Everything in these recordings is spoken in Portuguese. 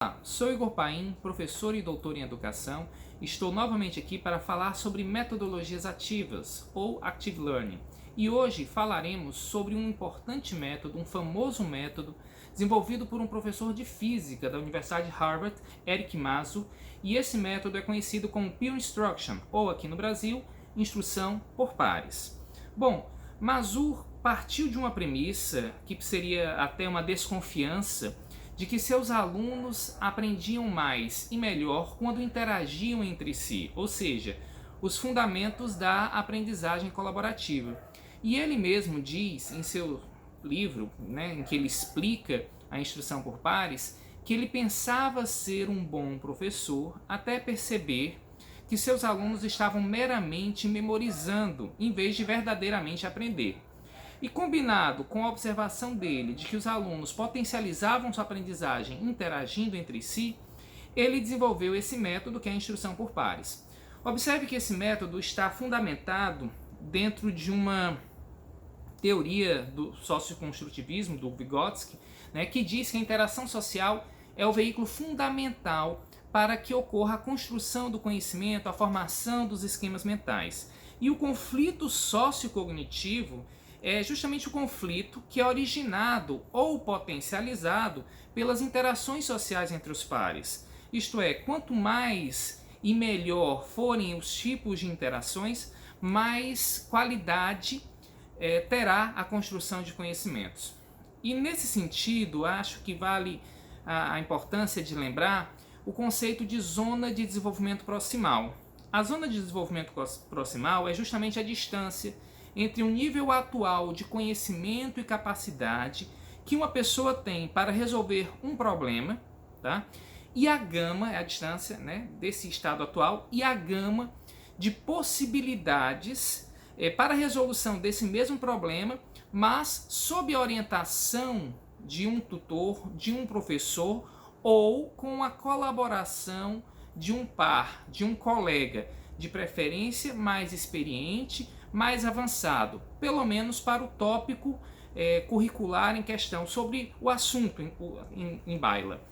Olá, sou Igor Paim, professor e doutor em educação. Estou novamente aqui para falar sobre metodologias ativas, ou Active Learning. E hoje falaremos sobre um importante método, um famoso método, desenvolvido por um professor de física da Universidade de Harvard, Eric Mazo, e esse método é conhecido como Peer Instruction, ou aqui no Brasil, instrução por pares. Bom, Mazo partiu de uma premissa que seria até uma desconfiança de que seus alunos aprendiam mais e melhor quando interagiam entre si, ou seja, os fundamentos da aprendizagem colaborativa. E ele mesmo diz em seu livro, em que ele explica a instrução por pares, que ele pensava ser um bom professor até perceber que seus alunos estavam meramente memorizando, em vez de verdadeiramente aprender. E combinado com a observação dele de que os alunos potencializavam sua aprendizagem interagindo entre si, ele desenvolveu esse método que é a instrução por pares. Observe que esse método está fundamentado dentro de uma teoria do socioconstrutivismo, do Vygotsky, que diz que a interação social é o veículo fundamental para que ocorra a construção do conhecimento, a formação dos esquemas mentais. E o conflito sociocognitivo é justamente o conflito que é originado ou potencializado pelas interações sociais entre os pares. Isto é, quanto mais e melhor forem os tipos de interações, mais qualidade terá a construção de conhecimentos. E nesse sentido, acho que vale a importância de lembrar o conceito de zona de desenvolvimento proximal. A zona de desenvolvimento proximal é justamente a distância entre o nível atual de conhecimento e capacidade que uma pessoa tem para resolver um problema, tá? E a gama, a distância desse estado atual, e a gama de possibilidades para a resolução desse mesmo problema, mas sob a orientação de um tutor, de um professor, ou com a colaboração de um par, de um colega, de preferência mais experiente, mais avançado, pelo menos para o tópico curricular em questão, sobre o assunto em baila.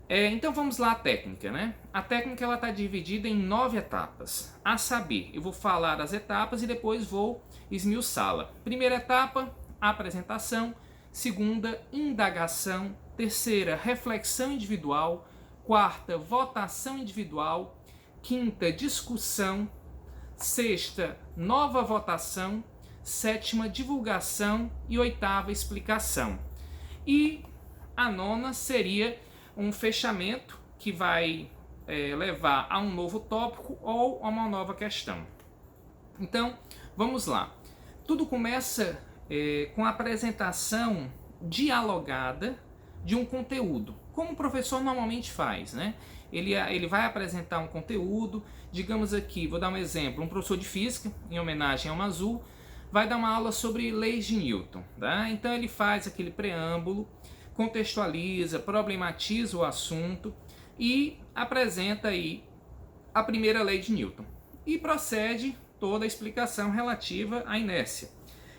Então vamos lá à técnica. A técnica está dividida em 9 etapas, a saber, eu vou falar as etapas e depois vou esmiuçá-la. Primeira etapa, apresentação. Segunda, indagação. Terceira, reflexão individual. Quarta, votação individual. Quinta, discussão. Sexta, nova votação. Sétima, divulgação. E oitava, explicação. E a nona seria um fechamento que vai levar a um novo tópico ou a uma nova questão. Então, vamos lá. Tudo começa com a apresentação dialogada de um conteúdo, como o professor normalmente faz, Ele vai apresentar um conteúdo, digamos aqui, vou dar um exemplo, um professor de física, em homenagem ao Mazo, vai dar uma aula sobre leis de Newton, Então ele faz aquele preâmbulo, contextualiza, problematiza o assunto e apresenta aí a primeira lei de Newton. E procede toda a explicação relativa à inércia.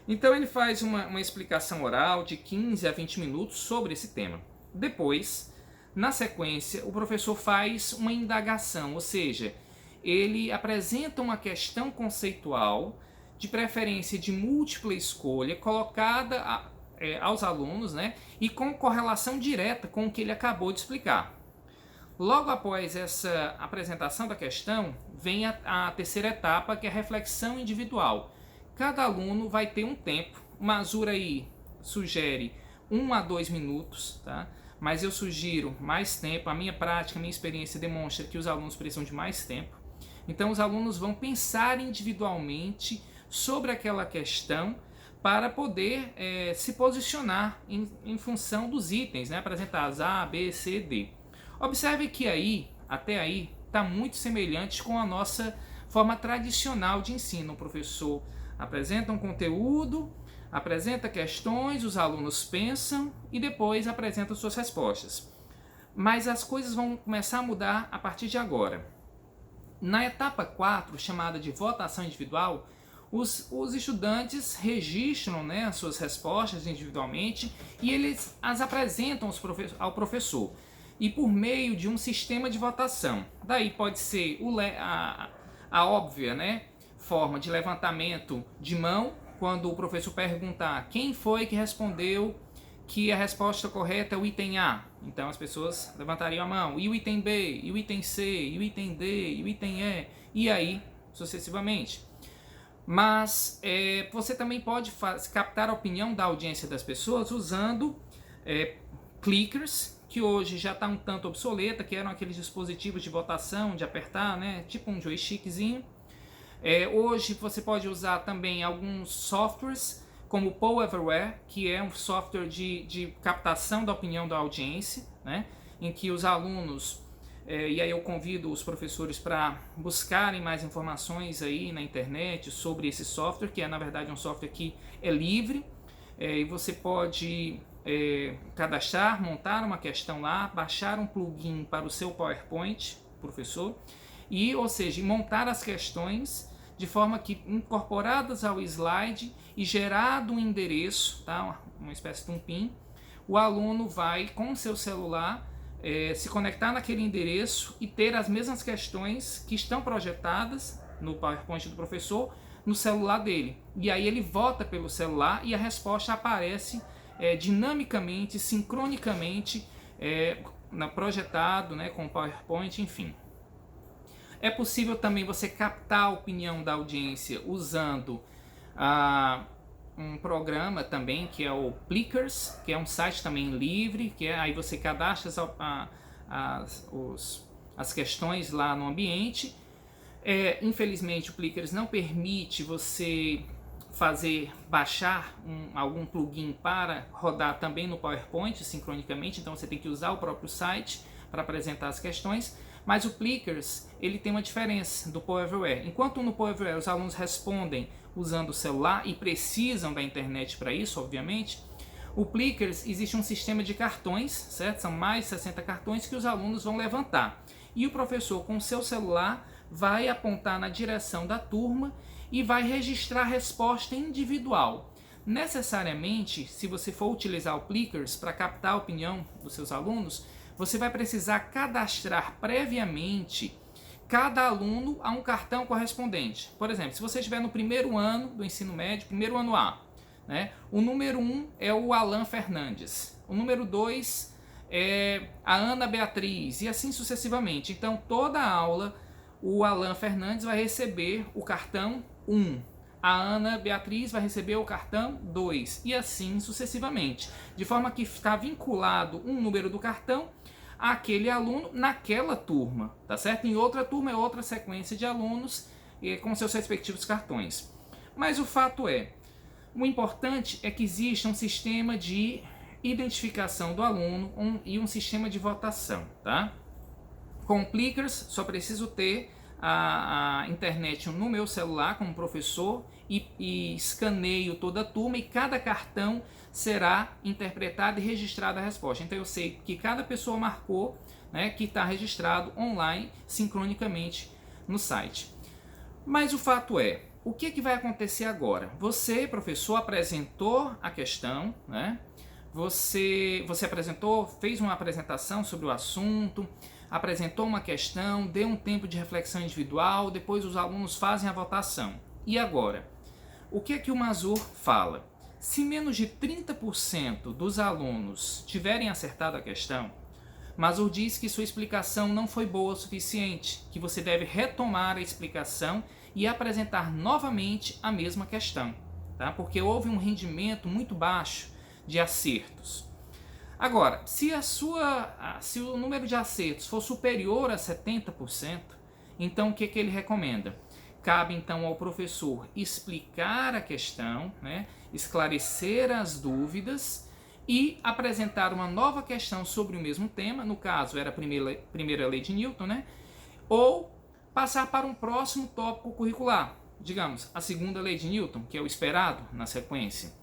Então ele faz uma explicação oral de 15 a 20 minutos sobre esse tema. Depois, na sequência, o professor faz uma indagação, ou seja, ele apresenta uma questão conceitual, de preferência de múltipla escolha, colocada aos alunos, e com correlação direta com o que ele acabou de explicar. Logo após essa apresentação da questão, vem a terceira etapa, que é a reflexão individual. Cada aluno vai ter um tempo. O Mazo aí sugere 1 a 2 minutos, mas eu sugiro mais tempo. A minha prática, a minha experiência demonstra que os alunos precisam de mais tempo. Então os alunos vão pensar individualmente sobre aquela questão para poder se posicionar em função dos itens, apresentados A, B, C, D. Observe que até aí, está muito semelhante com a nossa forma tradicional de ensino. O professor apresenta um conteúdo, apresenta questões, os alunos pensam e depois apresentam suas respostas. Mas as coisas vão começar a mudar a partir de agora. Na etapa 4, chamada de votação individual, os estudantes registram as suas respostas individualmente e eles as apresentam ao professor. e por meio de um sistema de votação. Daí pode ser a óbvia, né, forma de levantamento de mão, quando o professor perguntar quem foi que respondeu que a resposta correta é o item A. Então as pessoas levantariam a mão. E o item B, e o item C, e o item D, e o item E, e aí sucessivamente. Mas você também pode captar a opinião da audiência das pessoas usando clickers, que hoje já está um tanto obsoleta, que eram aqueles dispositivos de votação, de apertar, né, tipo um joystickzinho. Hoje você pode usar também alguns softwares, como o Poll Everywhere, que é um software de captação da opinião da audiência, né, em que os alunos, e aí eu convido os professores para buscarem mais informações aí na internet sobre esse software, que é na verdade um software que é livre, e você pode cadastrar, montar uma questão lá, baixar um plugin para o seu PowerPoint, professor, ou seja, montar as questões de forma que incorporadas ao slide e gerado um endereço, tá? Uma espécie de um PIN, o aluno vai com o seu celular se conectar naquele endereço e ter as mesmas questões que estão projetadas no PowerPoint do professor no celular dele. E aí ele vota pelo celular e a resposta aparece dinamicamente, sincronicamente, projetado, né, com o PowerPoint, enfim. É possível também você captar a opinião da audiência usando um programa também que é o Plickers, que é um site também livre, que aí você cadastra as questões lá no ambiente. Infelizmente o Plickers não permite você baixar algum plugin para rodar também no PowerPoint sincronicamente, então você tem que usar o próprio site para apresentar as questões. Mas o Plickers, ele tem uma diferença do Poll Everywhere. Enquanto no Poll Everywhere os alunos respondem usando o celular e precisam da internet para isso, obviamente, o Plickers existe um sistema de cartões, certo? São mais de 60 cartões que os alunos vão levantar. E o professor, com o seu celular, vai apontar na direção da turma e vai registrar a resposta individual. Necessariamente, se você for utilizar o Plickers para captar a opinião dos seus alunos, você vai precisar cadastrar previamente cada aluno a um cartão correspondente. Por exemplo, se você estiver no primeiro ano do ensino médio, primeiro ano A, né, o número 1 é o Alan Fernandes, o número 2 é a Ana Beatriz, e assim sucessivamente. Então, toda aula, o Alan Fernandes vai receber o cartão 1. A Ana Beatriz vai receber o cartão 2, e assim sucessivamente. De forma que está vinculado um número do cartão àquele aluno naquela turma, tá certo? Em outra turma é outra sequência de alunos com seus respectivos cartões. Mas o fato o importante é que exista um sistema de identificação do aluno e um sistema de votação, tá? Com o Plickers, só preciso ter a internet no meu celular como professor e escaneio toda a turma, e cada cartão será interpretada e registrada a resposta. Então eu sei que cada pessoa marcou, né, que está registrado online, sincronicamente no site. Mas o fato o que vai acontecer agora? Você, professor, apresentou a questão, né? Você apresentou, fez uma apresentação sobre o assunto, apresentou uma questão, deu um tempo de reflexão individual, depois os alunos fazem a votação. E agora? O que o Mazur fala? Se menos de 30% dos alunos tiverem acertado a questão, Mazur diz que sua explicação não foi boa o suficiente, que você deve retomar a explicação e apresentar novamente a mesma questão, tá? Porque houve um rendimento muito baixo de acertos. Agora, se o número de acertos for superior a 70%, então o que ele recomenda? Cabe então ao professor explicar a questão, né, esclarecer as dúvidas e apresentar uma nova questão sobre o mesmo tema, no caso era a primeira lei de Newton, né, ou passar para um próximo tópico curricular, digamos, a segunda lei de Newton, que é o esperado na sequência.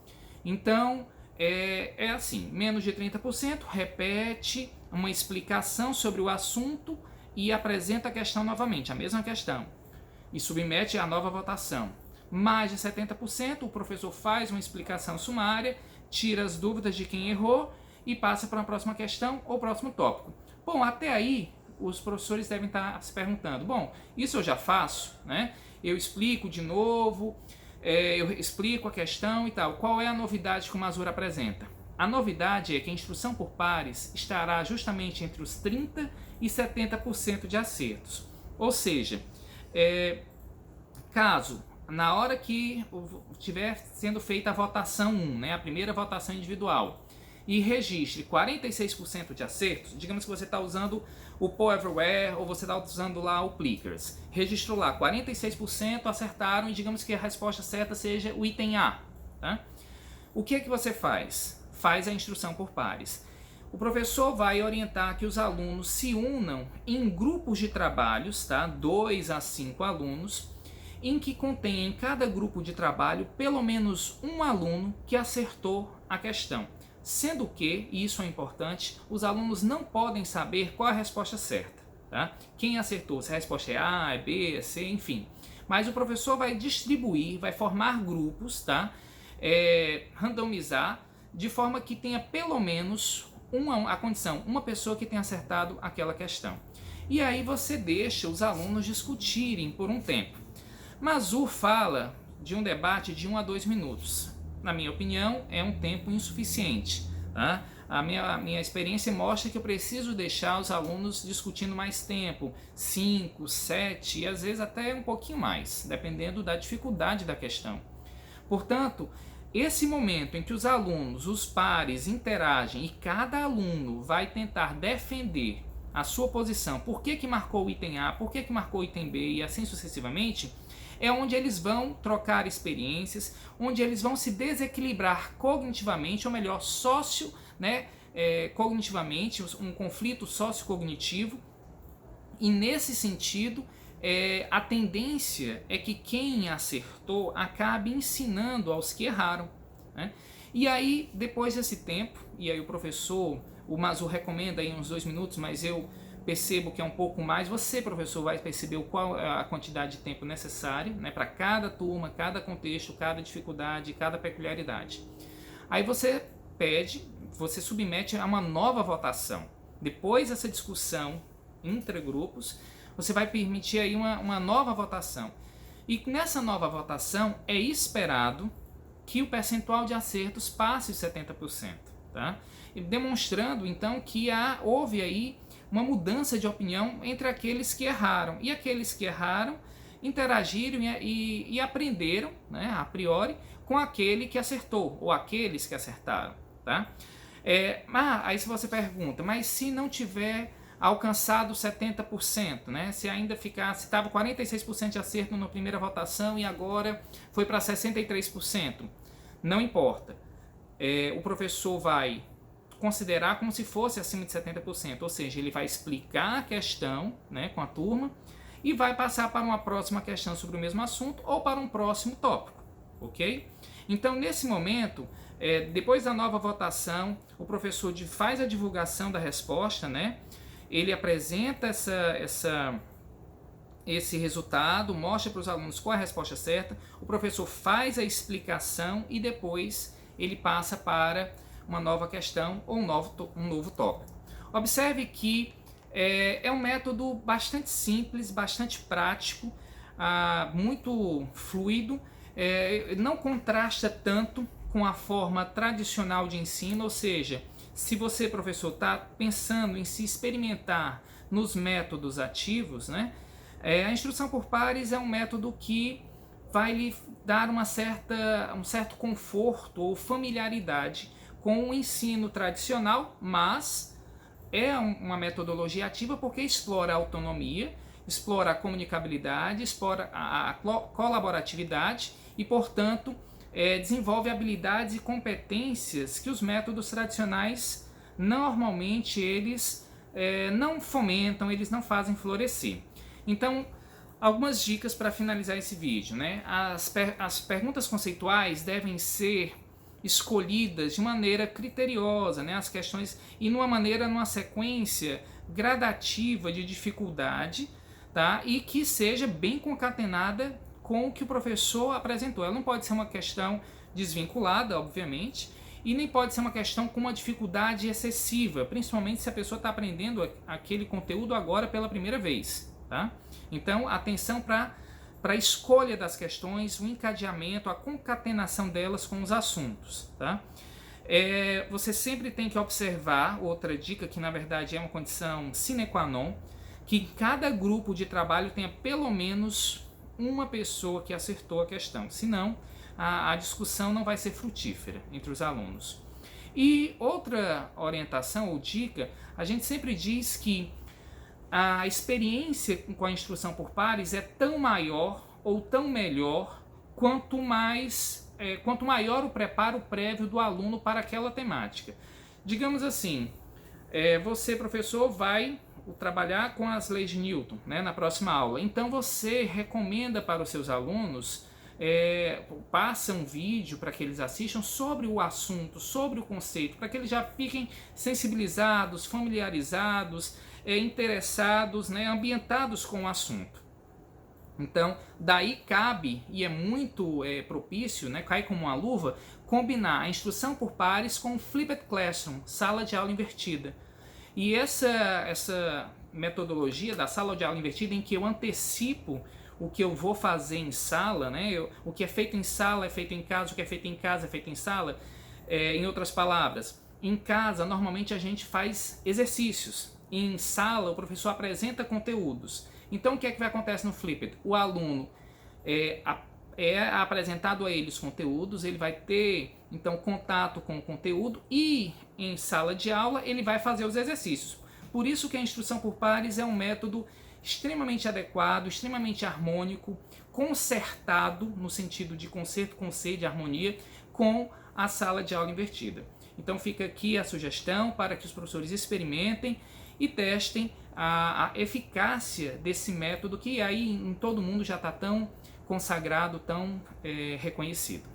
Então, é assim, menos de 30%, repete uma explicação sobre o assunto e apresenta a questão novamente, a mesma questão, e submete a nova votação. Mais de 70%, o professor faz uma explicação sumária, tira as dúvidas de quem errou e passa para a próxima questão ou próximo tópico. Bom, até aí os professores devem estar se perguntando, bom, isso eu já faço, né? Eu explico de novo, eu explico a questão e tal. Qual é a novidade que o Mazur apresenta? A novidade é que a instrução por pares estará justamente entre os 30% e 70% de acertos. Ou seja, caso na hora que estiver sendo feita a votação 1, né, a primeira votação individual, e registre 46% de acertos, digamos que você está usando o Poll Everywhere ou você está usando lá o Plickers, registrou lá 46%, acertaram e digamos que a resposta certa seja o item A. Tá? O que é que você faz? Faz a instrução por pares. O professor vai orientar que os alunos se unam em grupos de trabalhos, tá? 2 a 5 alunos, em que contenha em cada grupo de trabalho pelo menos um aluno que acertou a questão. Sendo que, e isso é importante, os alunos não podem saber qual é a resposta certa. Tá? Quem acertou, se a resposta é A, é B, é C, enfim. Mas o professor vai distribuir, vai formar grupos, tá? Randomizar, de forma que tenha pelo menos a condição, uma pessoa que tenha acertado aquela questão. E aí você deixa os alunos discutirem por um tempo. Mazur fala de um debate de 1 a 2 minutos. Na minha opinião, é um tempo insuficiente. Tá? A minha experiência mostra que eu preciso deixar os alunos discutindo mais tempo, 5, 7 e às vezes até um pouquinho mais, dependendo da dificuldade da questão. Portanto, esse momento em que os alunos, os pares interagem e cada aluno vai tentar defender a sua posição, por que marcou o item A, por que marcou o item B e assim sucessivamente, é onde eles vão trocar experiências, onde eles vão se desequilibrar cognitivamente, ou melhor, cognitivamente, um conflito sociocognitivo. E nesse sentido, a tendência é que quem acertou acabe ensinando aos que erraram. Né? E aí, depois desse tempo, e aí o Mazur recomenda aí uns 2 minutos, mas eu percebo que é um pouco mais, você, professor, vai perceber qual é a quantidade de tempo necessária, né, para cada turma, cada contexto, cada dificuldade, cada peculiaridade. Aí você submete a uma nova votação. Depois dessa discussão entre grupos, você vai permitir aí uma nova votação. E nessa nova votação é esperado que o percentual de acertos passe os 70%. Tá? E demonstrando então que houve aí uma mudança de opinião entre aqueles que erraram. E aqueles que erraram interagiram e aprenderam, né, a priori, com aquele que acertou, ou aqueles que acertaram. Tá? Aí se você pergunta, mas se não tiver alcançado 70%, né, se ainda ficasse, estava 46% de acerto na primeira votação e agora foi para 63%, não importa. O professor vai considerar como se fosse acima de 70%, ou seja, ele vai explicar a questão, né, com a turma e vai passar para uma próxima questão sobre o mesmo assunto ou para um próximo tópico, ok? Então, nesse momento, depois da nova votação, o professor faz a divulgação da resposta, né? Ele apresenta esse resultado, mostra para os alunos qual é a resposta certa, o professor faz a explicação e depois ele passa para uma nova questão ou um novo tópico. Observe que é um método bastante simples, bastante prático, muito fluido, não contrasta tanto com a forma tradicional de ensino, ou seja, se você, professor, está pensando em se experimentar nos métodos ativos, né, a instrução por pares é um método que vai lhe dar um certo conforto ou familiaridade com o ensino tradicional, mas é uma metodologia ativa porque explora a autonomia, explora a comunicabilidade, explora a colaboratividade e, portanto, desenvolve habilidades e competências que os métodos tradicionais normalmente eles não fomentam, eles não fazem florescer. Então, algumas dicas para finalizar esse vídeo, né? As perguntas conceituais devem ser escolhidas de maneira criteriosa, né? As questões e numa sequência gradativa de dificuldade, tá? E que seja bem concatenada com o que o professor apresentou. Ela não pode ser uma questão desvinculada, obviamente, e nem pode ser uma questão com uma dificuldade excessiva, principalmente se a pessoa está aprendendo aquele conteúdo agora pela primeira vez. Tá? Então, atenção para a escolha das questões, o encadeamento, a concatenação delas com os assuntos. Tá? Você sempre tem que observar, outra dica que na verdade é uma condição sine qua non, que cada grupo de trabalho tenha pelo menos uma pessoa que acertou a questão, senão a discussão não vai ser frutífera entre os alunos. E outra orientação ou dica, a gente sempre diz que a experiência com a instrução por pares é tão maior ou tão melhor quanto maior o preparo prévio do aluno para aquela temática. Digamos assim, você, professor, vai trabalhar com as leis de Newton, né, na próxima aula. Então você recomenda para os seus alunos, passa um vídeo para que eles assistam sobre o assunto, sobre o conceito, para que eles já fiquem sensibilizados, familiarizados, interessados, né, ambientados com o assunto. Então, daí cabe, e é muito propício, né, cai como uma luva, combinar a instrução por pares com o Flipped Classroom, sala de aula invertida. E essa metodologia da sala de aula invertida, em que eu antecipo o que eu vou fazer em sala, né, o que é feito em sala é feito em casa, o que é feito em casa é feito em sala. Em outras palavras, em casa normalmente a gente faz exercícios, em sala o professor apresenta conteúdos. Então o que é que vai acontecer no Flipped? O aluno é apresentado a ele os conteúdos, ele vai ter então contato com o conteúdo e em sala de aula ele vai fazer os exercícios. Por isso que a instrução por pares é um método extremamente adequado, extremamente harmônico, concertado no sentido de concerto com C, de harmonia, com a sala de aula invertida. Então fica aqui a sugestão para que os professores experimentem e testem a eficácia desse método que aí em todo mundo já está tão consagrado, tão reconhecido.